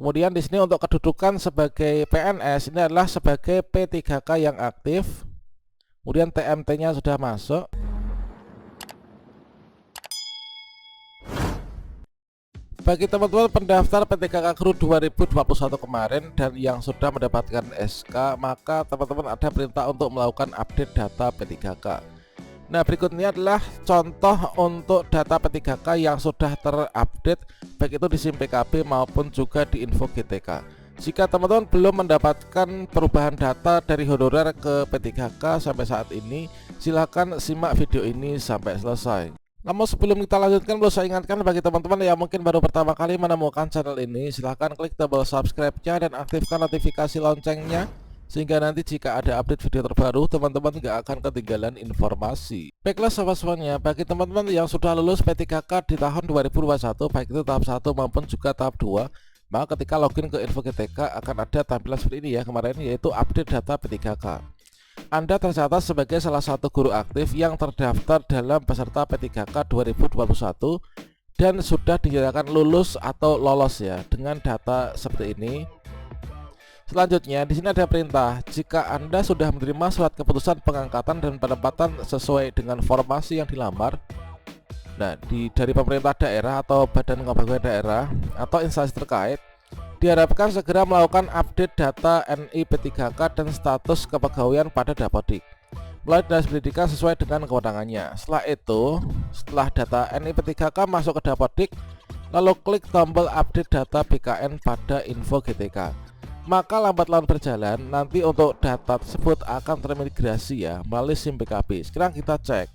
Kemudian di sini untuk kedudukan sebagai PNS ini adalah sebagai P3K yang aktif. Kemudian TMT-nya sudah masuk. Bagi teman-teman pendaftar P3K Guru 2021 kemarin dan yang sudah mendapatkan SK, maka teman-teman ada perintah untuk melakukan update data P3K. Nah, berikutnya adalah contoh untuk data P3K yang sudah terupdate baik itu di SIM PKB maupun juga di info GTK. Jika teman-teman belum mendapatkan perubahan data dari honorer ke P3K sampai saat ini, silahkan simak video ini sampai selesai. Namun sebelum kita lanjutkan, perlu saya ingatkan bagi teman-teman yang mungkin baru pertama kali menemukan channel ini, silahkan klik tombol subscribe-nya dan aktifkan notifikasi loncengnya, sehingga nanti jika ada update video terbaru, teman-teman tidak akan ketinggalan informasi. Baiklah sahabat semuanya, bagi teman-teman yang sudah lulus P3K di tahun 2021, baik itu tahap 1 maupun juga tahap 2, maka ketika login ke info GTK akan ada tampilan seperti ini ya kemarin, yaitu update data P3K. Anda tercatat sebagai salah satu guru aktif yang terdaftar dalam peserta P3K 2021 dan sudah dinyatakan lulus atau lolos ya dengan data seperti ini. Selanjutnya di sini ada perintah, jika Anda sudah menerima surat keputusan pengangkatan dan penempatan sesuai dengan formasi yang dilamar, nah dari pemerintah daerah atau badan kepegawaian daerah atau instansi terkait, diharapkan segera melakukan update data NI P3K dan status kepegawaian pada Dapodik melalui Dinas Pendidikan sesuai dengan kewenangannya. Setelah itu, setelah data NI P3K masuk ke Dapodik, lalu klik tombol update data BKN pada info GTK. Maka lambat laun berjalan, nanti untuk data tersebut akan termigrasi ya melalui SIM PKB. Sekarang kita cek.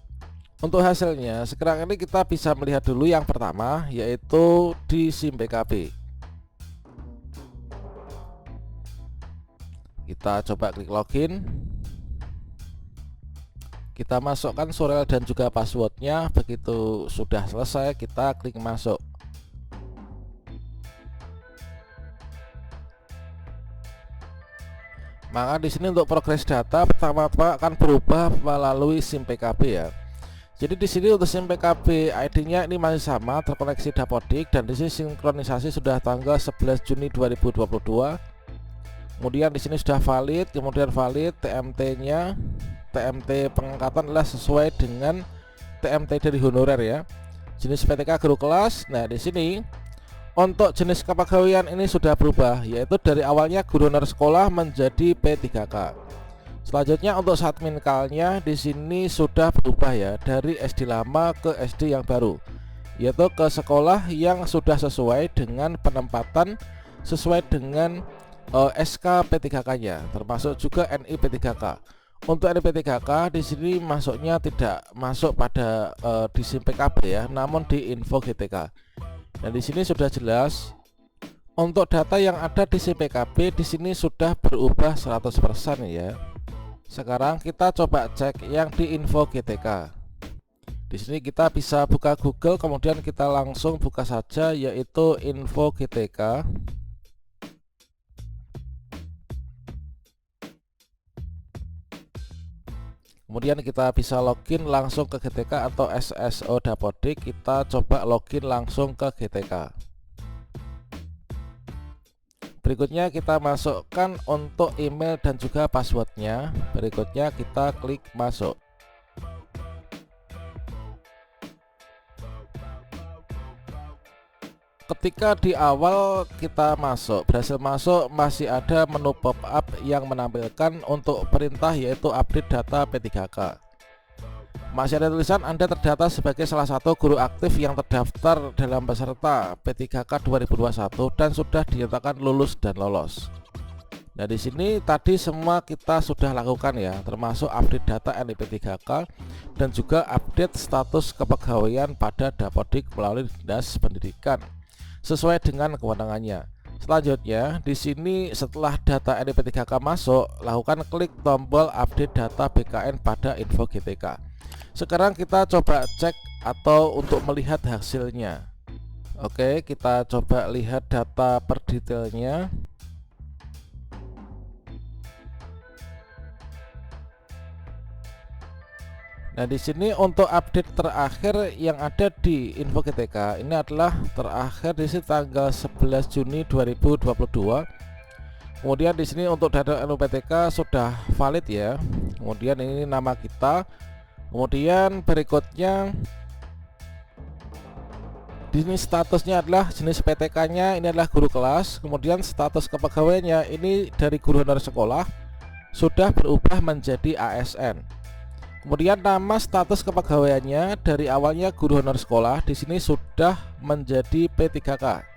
Untuk hasilnya, sekarang ini kita bisa melihat dulu yang pertama, yaitu di SIM PKB. Kita coba klik login. Kita masukkan surel dan juga passwordnya. Begitu sudah selesai, kita klik masuk. Maka di sini untuk progres data pertama-tama akan berubah melalui SIM PKB ya. Jadi di sini untuk SIM PKB ID-nya ini masih sama, terkoneksi Dapodik, dan di sini sinkronisasi sudah tanggal 11 Juni 2022. Kemudian di sini sudah valid, kemudian valid TMT-nya, TMT pengangkatan adalah sesuai dengan TMT dari honorer ya. Jenis P3K guru kelas. Nah, di sini untuk jenis kepegawaian ini sudah berubah, yaitu dari awalnya guru honorer sekolah menjadi P3K. Selanjutnya untuk satminkalnya di sini sudah berubah ya, dari SD lama ke SD yang baru, yaitu ke sekolah yang sudah sesuai dengan penempatan sesuai dengan SK P3K-nya, termasuk juga NI P3K. Untuk NI P3K di sini masuknya tidak masuk pada di SIM PKB ya, namun di info GTK. Dan di sini sudah jelas untuk data yang ada di SIM PKB di sini sudah berubah 100% ya. Sekarang kita coba cek yang di info GTK. Di sini kita bisa buka Google, kemudian kita langsung buka saja yaitu info GTK. Kemudian kita bisa login langsung ke GTK atau SSO Dapodik. Kita coba login langsung ke GTK. Berikutnya kita masukkan untuk email dan juga passwordnya. Berikutnya kita klik masuk. Ketika di awal kita berhasil masuk, masih ada menu pop-up yang menampilkan untuk perintah yaitu update data P3K. Masih ada tulisan Anda terdata sebagai salah satu guru aktif yang terdaftar dalam peserta P3K 2021 dan sudah dinyatakan lulus dan lolos. Nah, di sini tadi semua kita sudah lakukan ya, termasuk update data NI P3K dan juga update status kepegawaian pada Dapodik melalui Dinas Pendidikan sesuai dengan kewenangannya. Selanjutnya di sini setelah data NI P3K masuk, lakukan klik tombol update data BKN pada info GTK. Sekarang kita coba cek atau untuk melihat hasilnya. Oke, kita coba lihat data per detailnya. Nah, di sini untuk update terakhir yang ada di info GTK ini adalah terakhir di sini tanggal 11 Juni 2022. Kemudian di sini untuk data NUPTK sudah valid ya. Kemudian ini nama kita. Kemudian berikutnya di sini statusnya adalah jenis PTK-nya ini adalah guru kelas. Kemudian status kepegawaiannya ini dari guru honor sekolah sudah berubah menjadi ASN. Kemudian nama status kepegawaiannya dari awalnya guru honor sekolah di sini sudah menjadi P3K.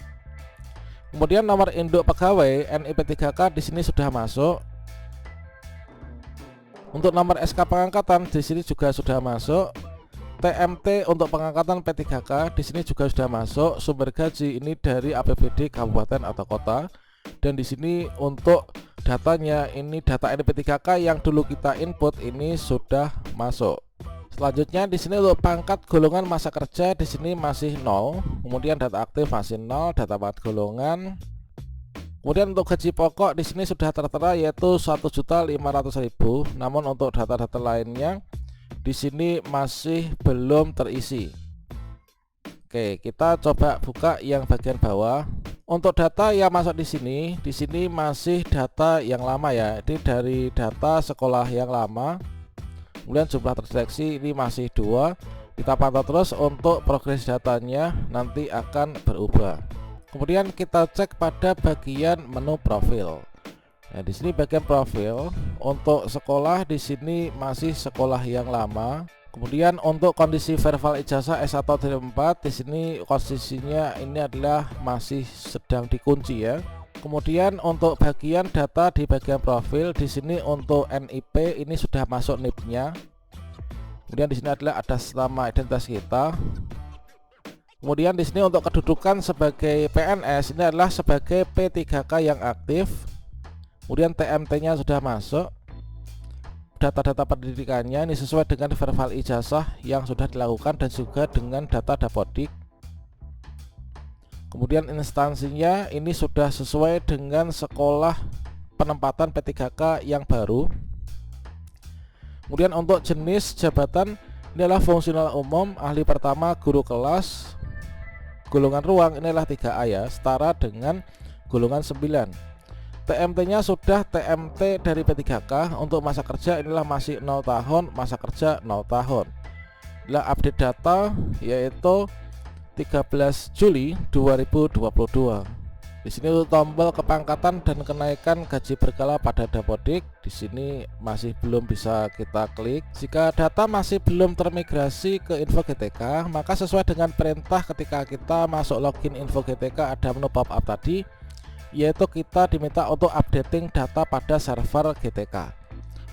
Kemudian nomor induk pegawai NIP3K di sini sudah masuk. Untuk nomor SK pengangkatan di sini juga sudah masuk. TMT untuk pengangkatan P3K di sini juga sudah masuk. Sumber gaji ini dari APBD kabupaten atau kota. Dan di sini untuk datanya ini data NIP3K yang dulu kita input ini sudah masuk. Selanjutnya di sini untuk pangkat golongan masa kerja di sini masih 0. Kemudian data aktif masih 0, data pangkat golongan. Kemudian untuk gaji pokok di sini sudah tertera yaitu 1.500.000. Namun untuk data-data lainnya di sini masih belum terisi. Oke, kita coba buka yang bagian bawah. Untuk data yang masuk di sini masih data yang lama ya. Ini dari data sekolah yang lama. Kemudian jumlah terdeteksi ini masih 2. Kita pantau terus untuk progres datanya nanti akan berubah. Kemudian kita cek pada bagian menu profil. Nah, di sini bagian profil untuk sekolah di sini masih sekolah yang lama. Kemudian untuk kondisi verbal ijazah S1 dari 4 di sini posisinya ini adalah masih sedang dikunci ya. Kemudian untuk bagian data di bagian profil di sini untuk NIP ini sudah masuk NIP-nya. Kemudian di sini adalah ada nama identitas kita. Kemudian di sini untuk kedudukan sebagai PNS ini adalah sebagai P3K yang aktif. Kemudian TMT-nya sudah masuk. Data-data pendidikannya ini sesuai dengan verbal ijazah yang sudah dilakukan dan juga dengan data Dapodik. Kemudian instansinya ini sudah sesuai dengan sekolah penempatan P3K yang baru. Kemudian untuk jenis jabatan ini adalah fungsional umum, ahli pertama guru kelas. Golongan ruang ini adalah 3A ya, setara dengan golongan 9. TMT-nya sudah TMT dari P3K. Untuk masa kerja inilah masih 0 tahun, masa kerja 0 tahun. Inilah update data yaitu 13 Juli 2022. Di sini untuk tombol kepangkatan dan kenaikan gaji berkala pada Dapodik di sini masih belum bisa kita klik. Jika data masih belum termigrasi ke info GTK, maka sesuai dengan perintah ketika kita masuk login info GTK ada menu pop up tadi, yaitu kita diminta untuk updating data pada server GTK.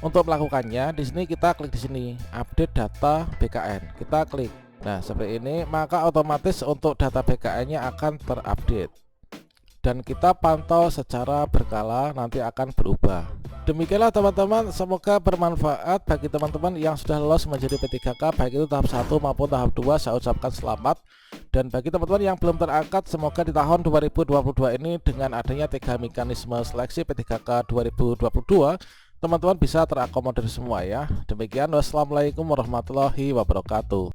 Untuk melakukannya di sini kita klik di sini update data BKN. Kita klik. Nah, seperti ini maka otomatis untuk data BKN-nya akan terupdate. Dan kita pantau secara berkala nanti akan berubah. Demikianlah teman-teman, semoga bermanfaat bagi teman-teman yang sudah lolos menjadi P3K baik itu tahap 1 maupun tahap 2. Saya ucapkan selamat. Dan bagi teman-teman yang belum terangkat, semoga di tahun 2022 ini dengan adanya 3 mekanisme seleksi P3K 2022 teman-teman bisa terakomodir semua ya. Demikian, wassalamualaikum warahmatullahi wabarakatuh.